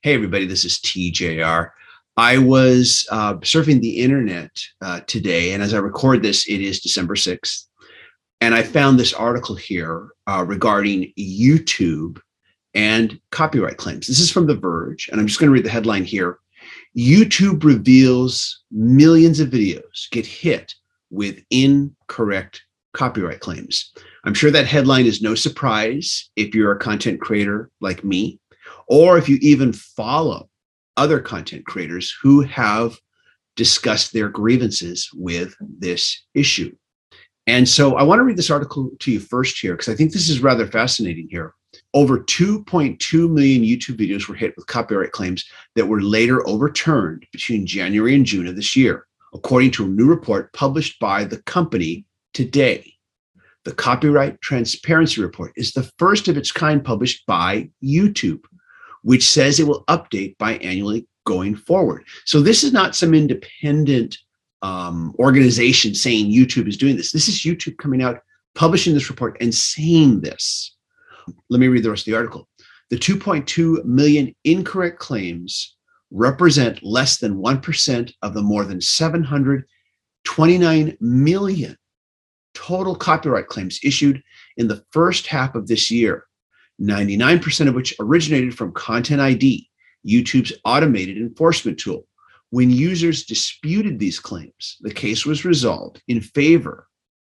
Hey, everybody, this is TJR. I was surfing the internet today, and as I record this, it is December 6th. And I found this article here regarding YouTube and copyright claims. This is from The Verge, and I'm just going to read the headline here. YouTube reveals millions of videos get hit with incorrect copyright claims. I'm sure that headline is no surprise if you're a content creator like me, or if you even follow other content creators who have discussed their grievances with this issue. And so I want to read this article to you first here, because I think this is rather fascinating here. Over 2.2 million YouTube videos were hit with copyright claims that were later overturned between January and June of this year, according to a new report published by the company today. The Copyright Transparency Report is the first of its kind published by YouTube, which says it will update biannually going forward. So this is not some independent organization saying YouTube is doing this. This is YouTube coming out, publishing this report and saying this. Let me read the rest of the article. The 2.2 million incorrect claims represent less than 1% of the more than 729 million total copyright claims issued in the first half of this year, 99% of which originated from Content ID, YouTube's automated enforcement tool. When users disputed these claims, the case was resolved in favor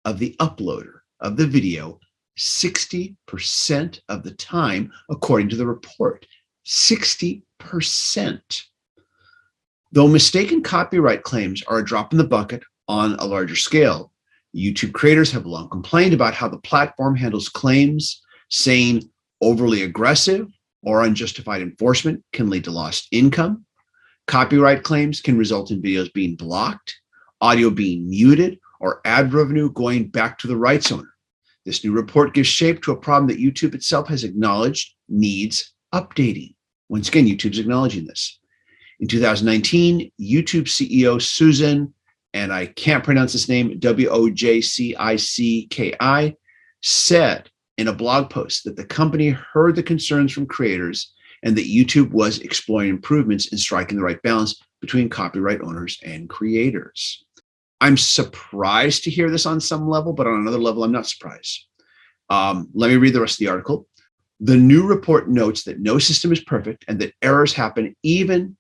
of the uploader of the video 60% of the time, according to the report. 60%. Though mistaken copyright claims are a drop in the bucket on a larger scale, YouTube creators have long complained about how the platform handles claims, saying overly aggressive or unjustified enforcement can lead to lost income. Copyright claims can result in videos being blocked, audio being muted, or ad revenue going back to the rights owner. This new report gives shape to a problem that YouTube itself has acknowledged needs updating. Once again, YouTube's acknowledging this. In 2019, YouTube CEO Susan, and I can't pronounce this name, Wojcicki, said in a blog post that the company heard the concerns from creators and that YouTube was exploring improvements in striking the right balance between copyright owners and creators. I'm surprised to hear this on some level, but on another level, I'm not surprised. Let me read the rest of the article. The new report notes that no system is perfect and that errors happen even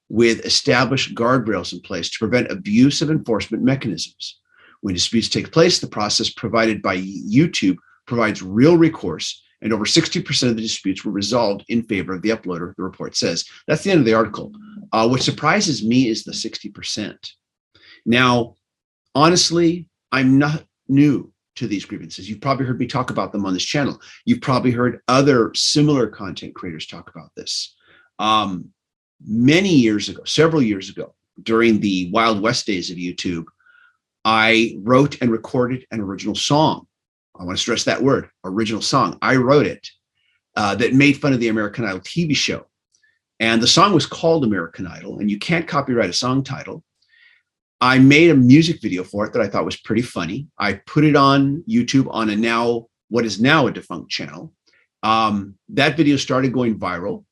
with established guardrails in place to prevent abuse of enforcement mechanisms. When disputes take place, the process provided by YouTube provides real recourse, and over 60% of the disputes were resolved in favor of the uploader, the report says. That's the end of the article. What surprises me is the 60%. Now, honestly, I'm not new to these grievances. You've probably heard me talk about them on this channel. You've probably heard other similar content creators talk about this. Many years ago, several years ago, during the Wild West days of YouTube, I wrote and recorded an original song. I want to stress that word, original song. I wrote it that made fun of the American Idol TV show. And the song was called American Idol, and you can't copyright a song title. I made a music video for it that I thought was pretty funny. I put it on YouTube on what is now a defunct channel. That video started going viral.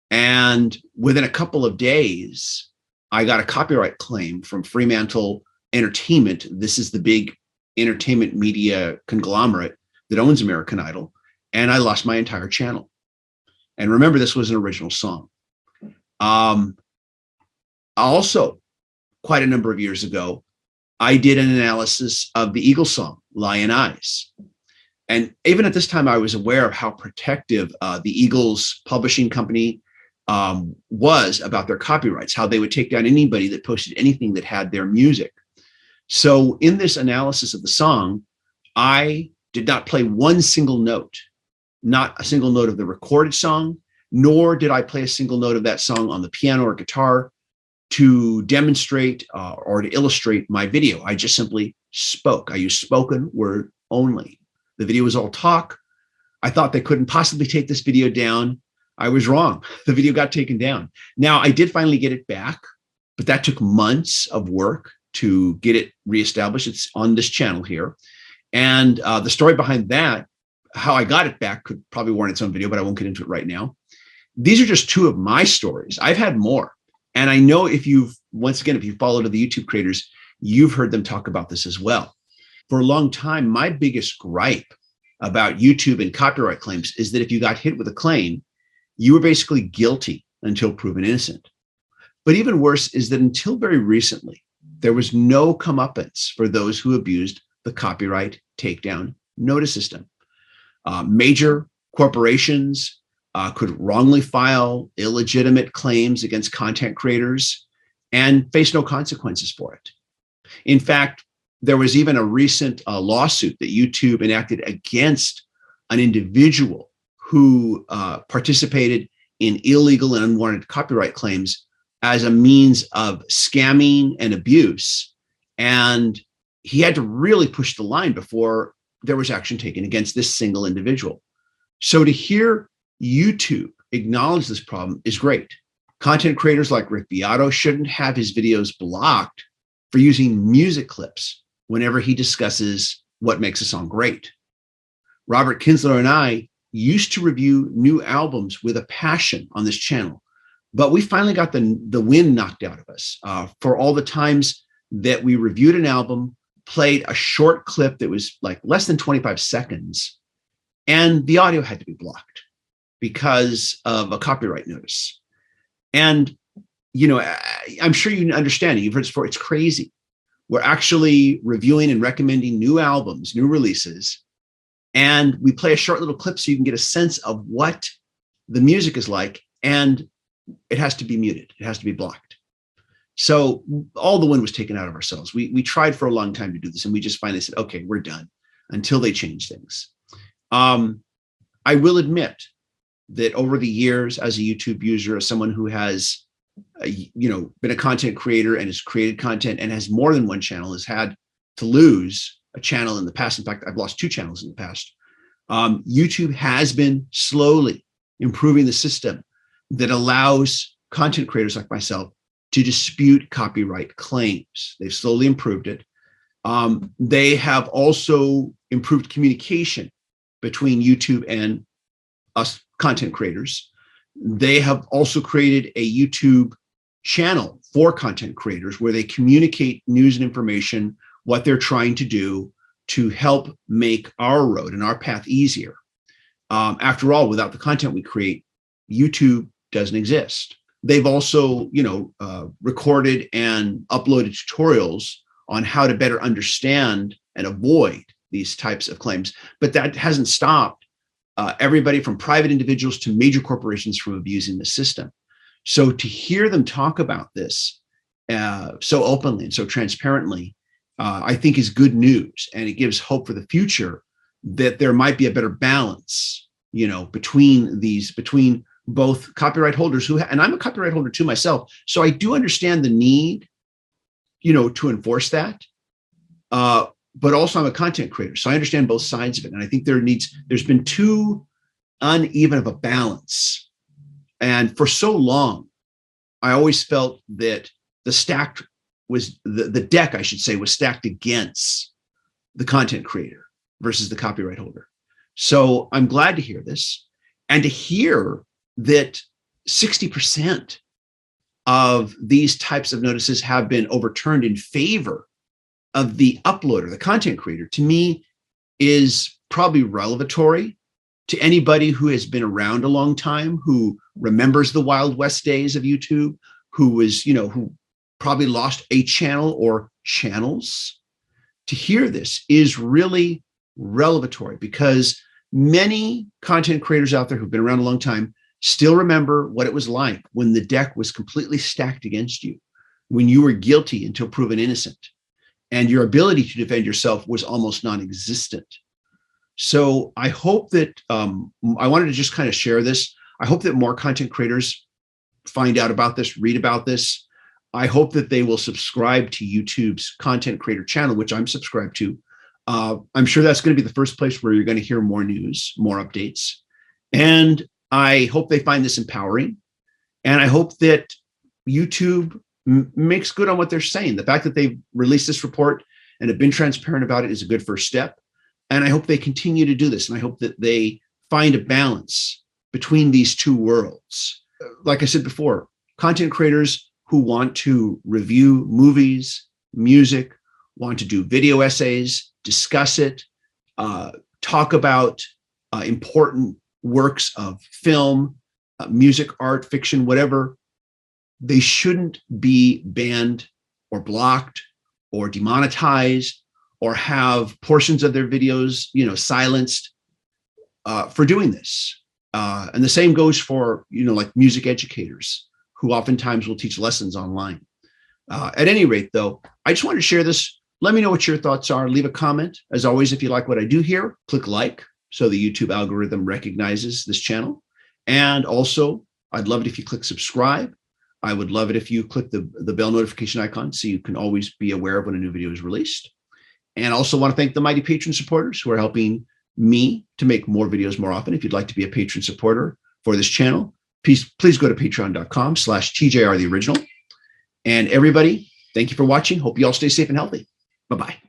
And within a couple of days, I got a copyright claim from Fremantle Entertainment. This is the big entertainment media conglomerate that owns American Idol. And I lost my entire channel. And remember, this was an original song. Also, quite a number of years ago, I did an analysis of the Eagles song, Lion Eyes. And even at this time, I was aware of how protective the Eagles publishing company was about their copyrights, how they would take down anybody that posted anything that had their music. So in this analysis of the song, I did not play one single note, not a single note of the recorded song, nor did I play a single note of that song on the piano or guitar to demonstrate or to illustrate my video. I just simply spoke. I used spoken word only. The video was all talk. I thought they couldn't possibly take this video down. I was wrong. The video got taken down. Now, I did finally get it back, but that took months of work to get it reestablished. It's on this channel here. And the story behind that, how I got it back, could probably warrant its own video, but I won't get into it right now. These are just two of my stories. I've had more. And I know if you've followed the YouTube creators, you've heard them talk about this as well. For a long time, my biggest gripe about YouTube and copyright claims is that if you got hit with a claim, you were basically guilty until proven innocent. But even worse is that until very recently, there was no comeuppance for those who abused the copyright takedown notice system. Major corporations could wrongly file illegitimate claims against content creators and face no consequences for it. In fact, there was even a recent lawsuit that YouTube enacted against an individual who participated in illegal and unwarranted copyright claims as a means of scamming and abuse. And he had to really push the line before there was action taken against this single individual. So to hear YouTube acknowledge this problem is great. Content creators like Rick Beato shouldn't have his videos blocked for using music clips whenever he discusses what makes a song great. Robert Kinsler and I used to review new albums with a passion on this channel, but we finally got the wind knocked out of us for all the times that we reviewed an album, played a short clip that was like less than 25 seconds, and the audio had to be blocked because of a copyright notice. And, you know, I'm sure you understand it. You've heard this before. It's crazy. We're actually reviewing and recommending new albums, new releases, and we play a short little clip so you can get a sense of what the music is like, and it has to be muted. It has to be blocked. So all the wind was taken out of ourselves. We tried for a long time to do this, and we just finally said, okay, we're done until they change things. I will admit that over the years as a YouTube user, as someone who has been a content creator and has created content and has more than one channel, has had to lose a channel in the past. In fact, I've lost 2 channels in the past. YouTube has been slowly improving the system that allows content creators like myself to dispute copyright claims. They've slowly improved it. They have also improved communication between YouTube and us content creators. They have also created a YouTube channel for content creators where they communicate news and information, what they're trying to do to help make our road and our path easier. After all, without the content we create, YouTube doesn't exist. They've also, recorded and uploaded tutorials on how to better understand and avoid these types of claims. But that hasn't stopped everybody from private individuals to major corporations from abusing the system. So to hear them talk about this so openly and so transparently, I think is good news, and it gives hope for the future that there might be a better balance, between both copyright holders and I'm a copyright holder too myself, so I do understand the need, to enforce that. But also I'm a content creator, so I understand both sides of it. And I think there's been too uneven of a balance. And for so long, I always felt that the deck, I should say, was stacked against the content creator versus the copyright holder. So I'm glad to hear this, and to hear that 60% of these types of notices have been overturned in favor of the uploader, the content creator, to me is probably revelatory to anybody who has been around a long time, who remembers the Wild West days of YouTube, who probably lost a channel or channels. To hear this is really revelatory, because many content creators out there who've been around a long time still remember what it was like when the deck was completely stacked against you, when you were guilty until proven innocent, and your ability to defend yourself was almost non-existent. So I hope that, I wanted to just kind of share this. I hope that more content creators find out about this, read about this. I hope that they will subscribe to YouTube's content creator channel, which I'm subscribed to. I'm sure that's going to be the first place where you're going to hear more news, more updates. And I hope they find this empowering. And I hope that YouTube makes good on what they're saying. The fact that they've released this report and have been transparent about it is a good first step. And I hope they continue to do this. And I hope that they find a balance between these two worlds. Like I said before, content creators who want to review movies, music, want to do video essays, discuss it, talk about important works of film, music, art, fiction, whatever, they shouldn't be banned or blocked or demonetized or have portions of their videos, silenced for doing this. And the same goes for, like music educators who oftentimes will teach lessons online. At any rate, though, I just wanted to share this. Let me know what your thoughts are. Leave a comment. As always, if you like what I do here, click like so the YouTube algorithm recognizes this channel. And also, I'd love it if you click subscribe. I would love it if you click the bell notification icon so you can always be aware of when a new video is released. And I also want to thank the mighty patron supporters who are helping me to make more videos more often. If you'd like to be a patron supporter for this channel, please go to patreon.com/TJR the original. And everybody, thank you for watching. Hope you all stay safe and healthy. Bye-bye.